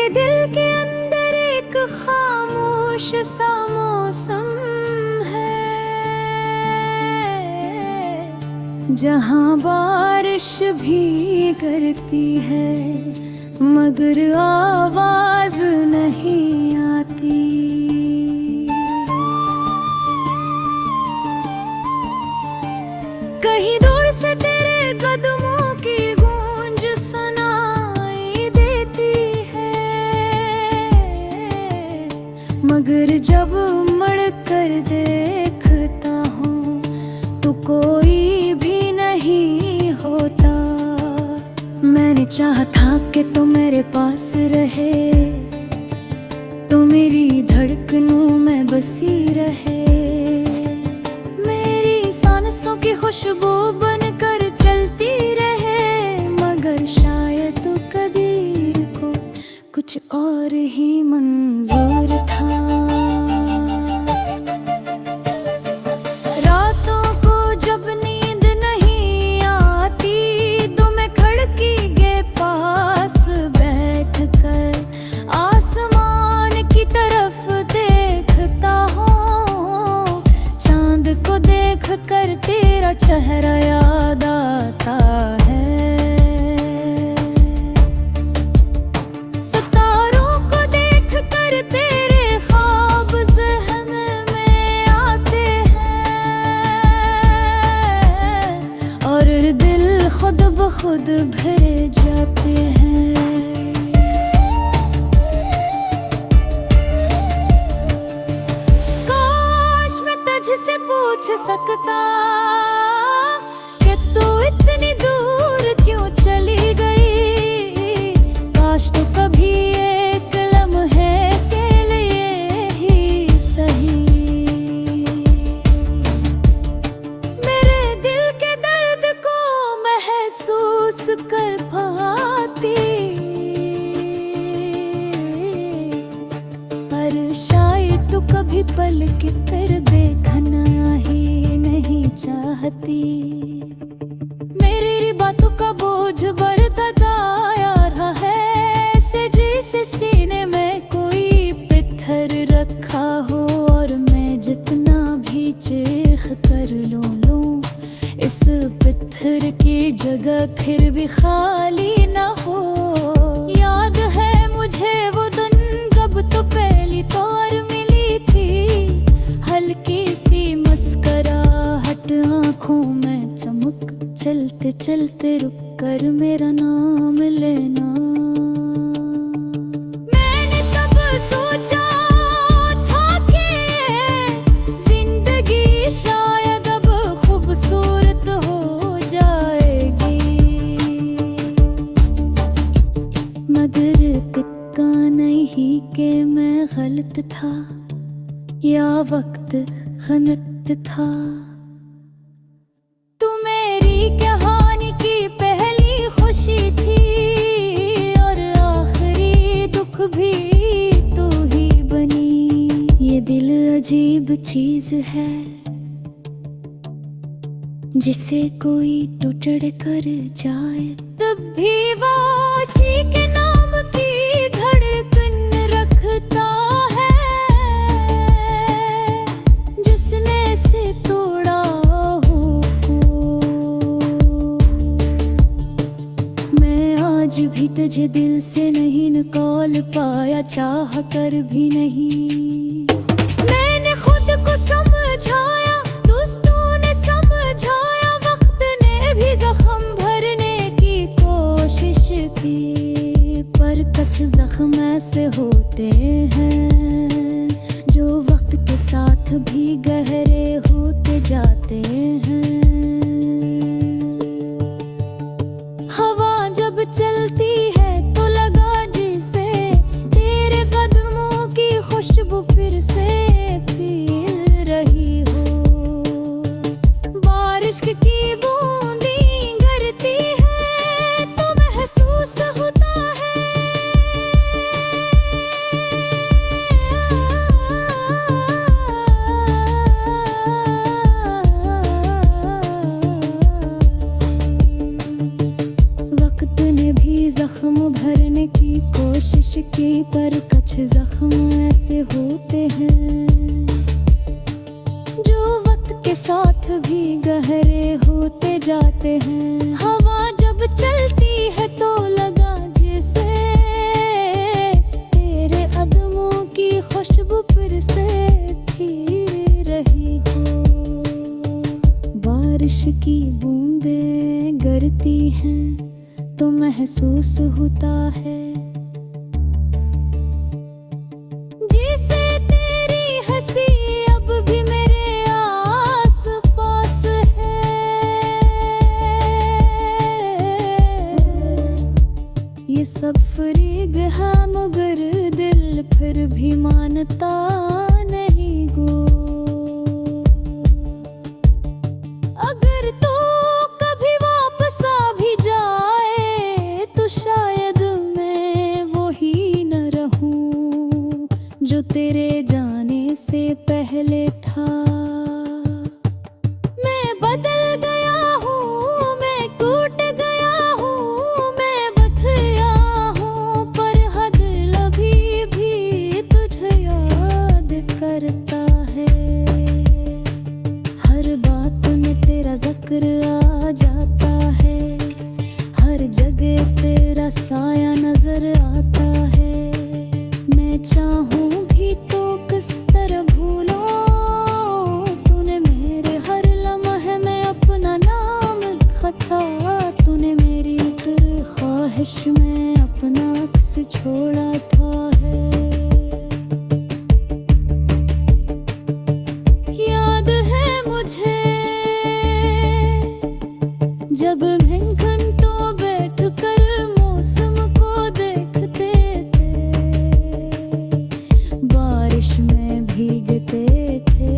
दिल के अंदर एक खामोश सा मौसम है, जहाँ बारिश भी करती है मगर आवाज नहीं आती। कहीं दूर से तेरे कदमों की गूंज सुनाई देती है, मगर जब मुड़ कर देखता हूँ तो कोई भी नहीं होता। मैंने चाहा था कि तू मेरे पास रहे, तो मेरी धड़कनों में बसी रहे, मेरी सांसों की खुशबू बनकर चलती रहे। मगर शायद कदीर को कुछ और ही मंजूर था। रातों को जब नींद नहीं आती तो मैं खिड़की के पास बैठकर आसमान की तरफ देखता हूँ। चांद को देख कर तेरा चेहरा याद आता है, सितारों को देख कर तेरे ख्वाब ज़हन में आते हैं, और दिल खुद ब खुद भर जाते हैं। काश मैं तुझसे पूछ सकता कि तू इतनी दूर क्यों चली गई। काश तो कभी एक लम्हे के लिए ही सही मेरे दिल के दर्द को महसूस कर पाती। पर शायद तू कभी पल के फिर देखना ही नहीं चाहती। मेरी बातों का बोझ बढ़ता जा रहा है, ऐसे जैसे सीने में कोई पत्थर रखा हो, और मैं जितना भी चीख कर लूं इस पत्थर की जगह फिर भी खाली ना हो। याद है मुझे वो दिन कब तो पहली बार मिली थी, हल्की सी मुस्कुराहट आँखों में चमक, चलते चलते रुक कर मेरा नाम लेना। मैंने तब सोचा था कि जिंदगी शायद अब खूबसूरत हो जाएगी, मगर पक्का नहीं कि मैं गलत था या वक्त गलत था। तू मेरी कहानी की पहली खुशी थी, और आखिरी दुख भी तू ही बनी। ये दिल अजीब चीज है जिसे कोई टुकड़ कर जाए, तब भी वो उसी के नाम की धड़कन रखता है, जिसने इसे तोड़ा हो। मैं आज भी तुझे दिल से नहीं निकाल पाया, चाह कर भी नहीं। मैंने खुद को समझाया, दोस्तों ने समझाया, वक्त ने भी जख्म भरने की कोशिश की, पर कुछ जख्म ऐसे होते हैं जो वक्त के साथ भी गहरे होते जाते हैं। हवा जब चलती है तो लगा जैसे तेरे कदमों की खुशबू फिर से फैल रही हो। बारिश की बूंदी गिरती है तो महसूस होता है भूलने की कोशिश की, पर कुछ जख्म ऐसे होते हैं जो वक्त के साथ भी गहरे होते जाते हैं। हवा जब चलती है तो लगा जैसे तेरे कदमों की खुशबू फिर से फिर रही हो। बारिश की बूंदें गिरती हैं तो महसूस होता है जैसे तेरी हंसी अब भी मेरे आस पास है। ये सब फरीग है मगर दिल फिर भी मानता नहीं गो। अगर तो कभी वापस आ भी जाए तो शायद मैं वो ही न रहूं जो तेरे जाने से पहले था। मैं बदल गया हूँ, मैं टूट गया हूँ, मैं बथ गया हूँ, पर हाँ दिल अभी भी तुझे याद करता है। हर बात में तेरा जिक्र आ जाता है, हर जगह तेरा साया नजर आता है। मैं चाहूँ भी तो किस तरह भूलूं, तूने मेरे हर लम्हे में अपना नाम लिखा था। तूने मेरी हर ख्वाहिश में अपना अक्स छोड़ा था है। याद है मुझे जब घंटों बैठ कर मौसम को देखते थे, बारिश में भीगते थे,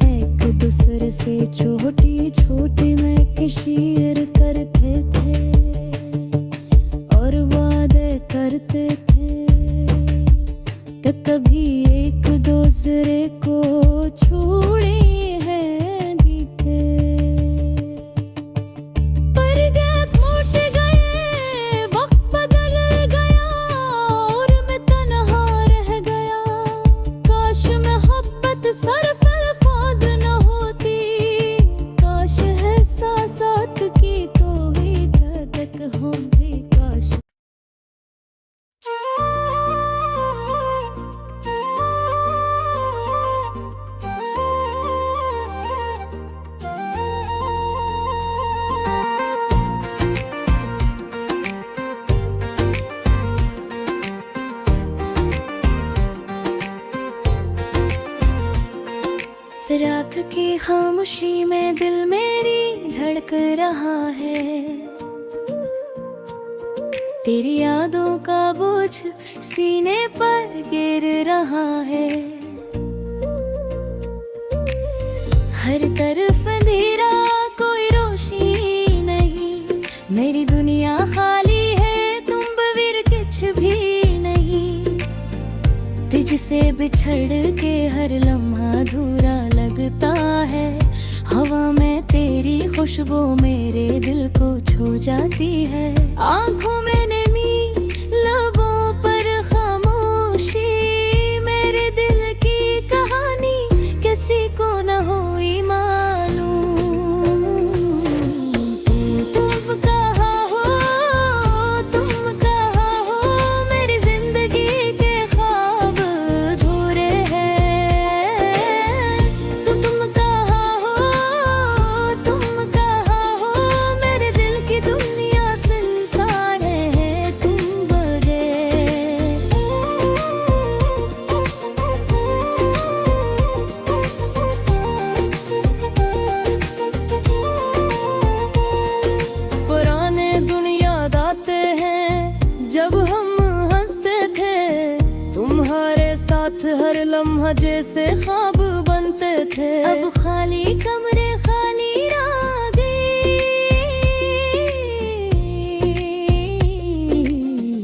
एक दूसरे से छोटी छोटी महक शेयर करते थे और वादे करते थे कि कभी एक दूसरे को छोड़े हैं दिखे। पर गैप मुड़ गए, वक्त बदल गया और मैं तन्हा रह गया। काश मोहब्बत सिर्फ अल्फाज न होती, काश एहसासात की कोई धड़क हो भी, काश। रात की खामोशी में दिल मेरी धड़क रहा है, तेरी यादों का बोझ सीने पर गिर रहा है। हर तरफ अंधेरा, कोई रोशनी नहीं, मेरी दुनिया खाली है, तुम बगैर कुछ भी नहीं। तुझसे बिछड़ के हर लम्हा अधूरा लगता है, हवा में तेरी खुशबू मेरे दिल को छू जाती है। आँखों में नमी, लबों पर खामोशी, मेरे दिल की कहानी किसी को न हुई मालूम। तुम कहाँ हो, तुम कहाँ हो, मेरी जिंदगी के ख्वाब अधूरे हैं। तुम कहाँ हो, तुम कहाँ हो, मेरे दिल की दुनिया संसार है तुम बगैर। पुराने दिन याद आते हैं जब हम हंसते थे, तुम्हारे साथ हर लम्हा जैसे ख्वाब बनते थे। अब खाली कमरे, खाली रागे,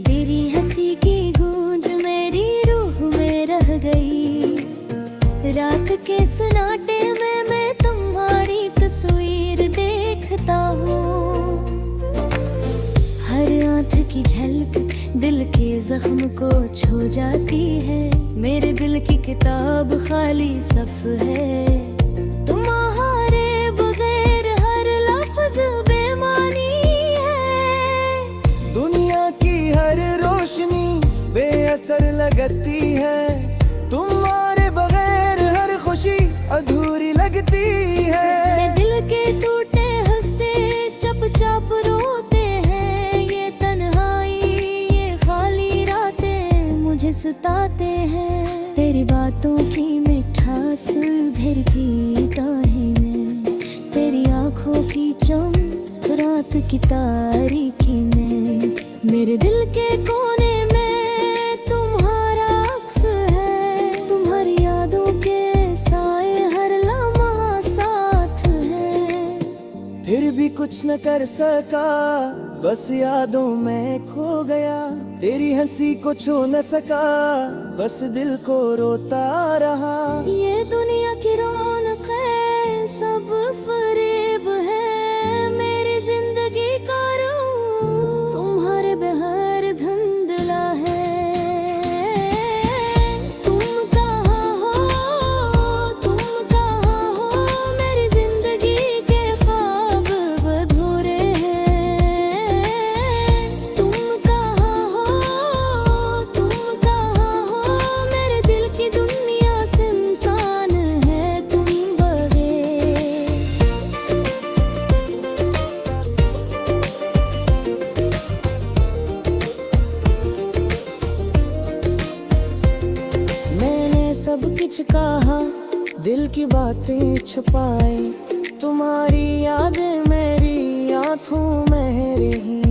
तेरी हंसी की गूंज मेरी रूह में रह गई। रात के सन्नाटे में मैं तुम्हारी तस्वीर देखता हूँ, हर आँख की झलक दिल के जख्म को छू जाती है। मेरे दिल की किताब खाली सफ है, तुम्हारे बगैर हर लफ्ज बेमानी है। दुनिया की हर रोशनी बेअसर लगती है, तुम्हारे बगैर हर खुशी अधूरी लगती है। मेरे दिल के टूटे हिस्से चुपचाप रोते हैं, ये तन्हाई ये खाली रातें मुझे सताते हैं। तेरी बातों की मिठास भर पीता है मैं, तेरी आंखों की चमक रात की तारीकी में। मेरे दिल के कोने में तुम्हारा अक्स है, तुम्हारी यादों के साए हर लम्हा साथ है। फिर भी कुछ न कर सका, बस यादों में खो गया। तेरी हंसी को छू न सका, बस दिल को रोता रहा। ये दुनिया की रौनक है, सब फरेब है। मेरी जिंदगी का रूह तुम्हारे बगैर धुंधला है। तुम कहाँ हो, तुम कहाँ हो, मेरी जिंदगी के ख्वाब अधूरे हैं। तुम कहाँ हो, तुम कहाँ हो, मेरे दिल की दुनिया से इंसान है तुम बगैर। मैंने सब कुछ कहा, दिल की बातें छुपाई, तुम्हारी यादें मेरी आंखों में रही।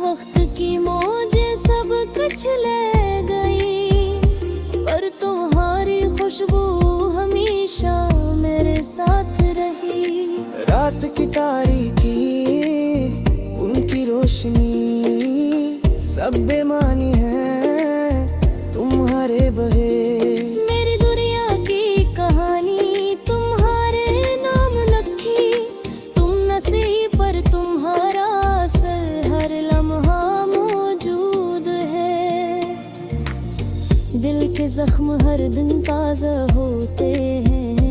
वक्त की मौजें सब कुछ ले गई, पर तुम्हारी खुशबू हमेशा मेरे साथ रही। रात की तारीकी उनकी रोशनी सब बेमानी है तुम्हारे बगैर। मेरी दुनिया की कहानी तुम्हारे नाम लिखी, तुम नसीब पर तुम्हारा असर हर लम्हा मौजूद है। दिल के जख्म हर दिन ताज़ा होते हैं,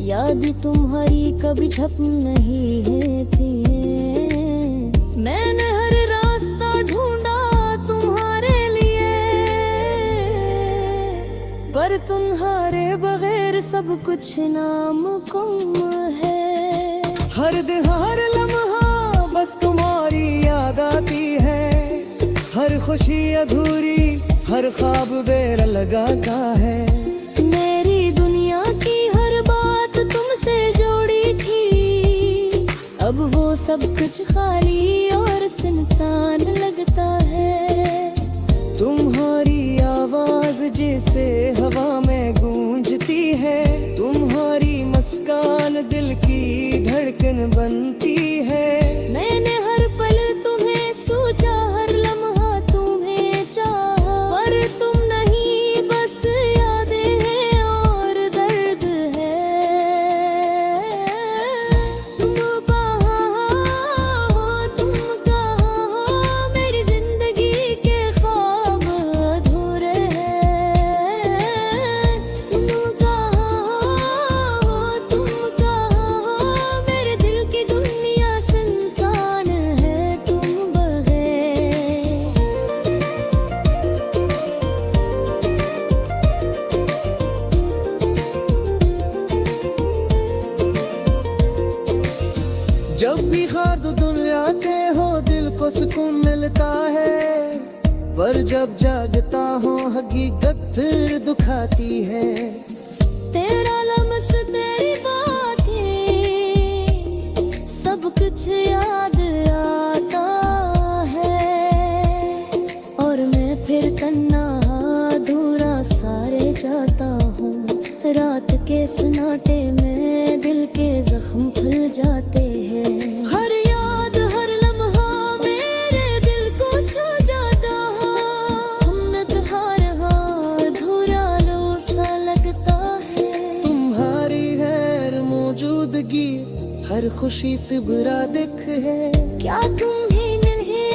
याद तुम्हारी कभी छप नहीं है थी। मैंने हर रास्ता ढूंढा तुम्हारे लिए, पर तुम्हारे बगैर सब कुछ नामुमकिन है। हर दिन हर लम्हा बस तुम्हारी याद आती है। हर खुशी अधूरी, हर ख्वाब बेर लगाता है। मेरी दुनिया की हर बात तुमसे जोड़ी थी, अब वो सब कुछ खाली और सुनसान लगता है। तुम्हारी आवाज जैसे हवा में गूंजती है, तुम्हारी मुस्कान दिल की धड़कन बनती है। मैंने हर पल तुम्हें सोचा, हर लम्हा तुम्हें चाहा, पर तुम नहीं बस यादें हैं और दर्द है। तुम कहाँ हो, तुम कहाँ हो, मेरी जिंदगी के ख्वाब अधूरे हैं। तुम कहाँ हो, तुम कहाँ हो, मेरे दिल की दुनिया से इंसान है तुम बगैर। जब भी खाद दुनियाते हो दिल को सुकून मिलता है, पर जब जागता हो हकीकत फिर दुखाती है। तेरा लम्स तेरी बातें सब कुछ याद आता है, और मैं फिर तन्हा अधूरा सारे जाता हूँ। रात के सन्नाटे में दिल के जख्म खुल जाते हैं। हर याद हर लम्हा मेरे दिल को छू जाता है। हम तुम्हारा अधूरा लो सा लगता है। तुम्हारी गैर मौजूदगी हर खुशी से बुरा दिख है। क्या तुम भी नहीं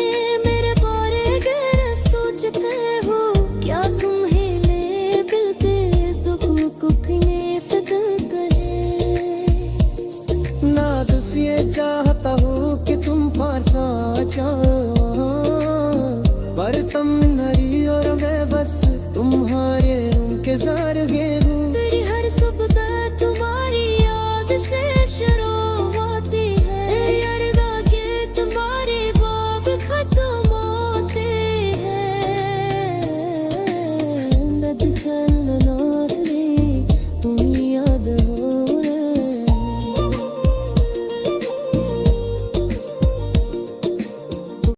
पर तुमने